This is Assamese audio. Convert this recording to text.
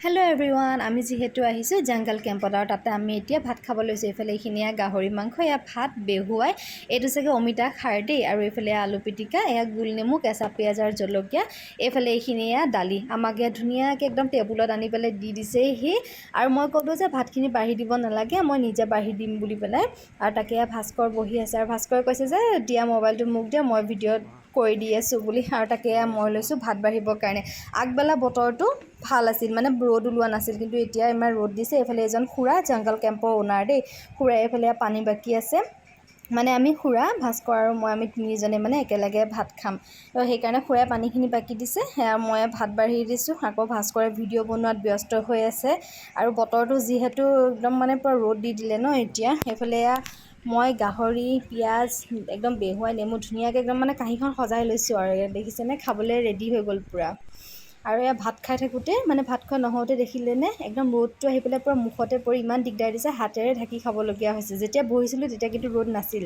হেল্ল' এভৰিৱান, আমি যিহেতু আহিছোঁ জংগল কেম্পত আৰু তাতে আমি এতিয়া ভাত খাব লৈছোঁ। এইফালে এইখিনি গাহৰি মাংস, এয়া ভাত বেহুৱাই, এইটো চাগে অমিতা খাৰ দেই, আৰু এইফালে আলু পিটিকা, এয়া গোল নেমু, কেঁচা পিঁয়াজ আৰু জলকীয়া, এইফালে এইখিনি দালি। আমাক ইয়াত ধুনীয়াকৈ একদম টেবুলত আনি পেলাই দি দিছেহি। আৰু মই ক'লোঁ যে ভাতখিনি বাঢ়ি দিব নালাগে, মই নিজে বাঢ়ি দিম বুলি পেলাই। আৰু তাকে ভাস্কৰ বহি আছে, আৰু ভাস্কৰে কৈছে যে দিয়া মোবাইলটো মোক দিয়া, মই ভিডিঅ'ত কৰি দি আছোঁ বুলি। আৰু তাকে মই লৈছোঁ ভাত বাঢ়িবৰ কাৰণে। আগবেলা বতৰটো ভাল আছিল, মানে ৰ'দ ওলোৱা নাছিল, কিন্তু এতিয়া ইমান ৰ'দ দিছে। এইফালে এজন খুৰা, জংগল কেম্পৰ অ'নাৰ দেই, খুৰাই এইফালে পানী বাকি আছে। মানে আমি খুৰা, ভাস্কৰ আৰু মই, আমি তিনিজনে মানে একেলগে ভাত খাম। তো সেইকাৰণে খুৰাই পানীখিনি বাকি দিছে, সেয়া মই ভাত বাঢ়ি দিছোঁ। আকৌ ভাস্কৰে ভিডিঅ' বনোৱাত ব্যস্ত হৈ আছে। আৰু বতৰটো যিহেতু একদম মানে পূৰা ৰ'দ দি দিলে ন এতিয়া। সেইফালে মই গাহৰি, পিঁয়াজ, একদম বেহুৱাই, নেমু ধুনীয়াকৈ একদম মানে কাঁহীখন সজাই লৈছোঁ আৰু দেখিছেনে, খাবলৈ ৰেডি হৈ গ'ল পূৰা। আৰু ভাত খাই থাকোঁতে, মানে ভাত খোৱা নহওঁতে দেখিলেনে, একদম ৰ'দটো আহি পেলাই পূৰা মুখতে পৰি ইমান দিগদাৰ দিছে, হাতেৰে ঢাকি খাবলগীয়া হৈছে। যেতিয়া বহিছিলোঁ তেতিয়া কিন্তু ৰ'দ নাছিল।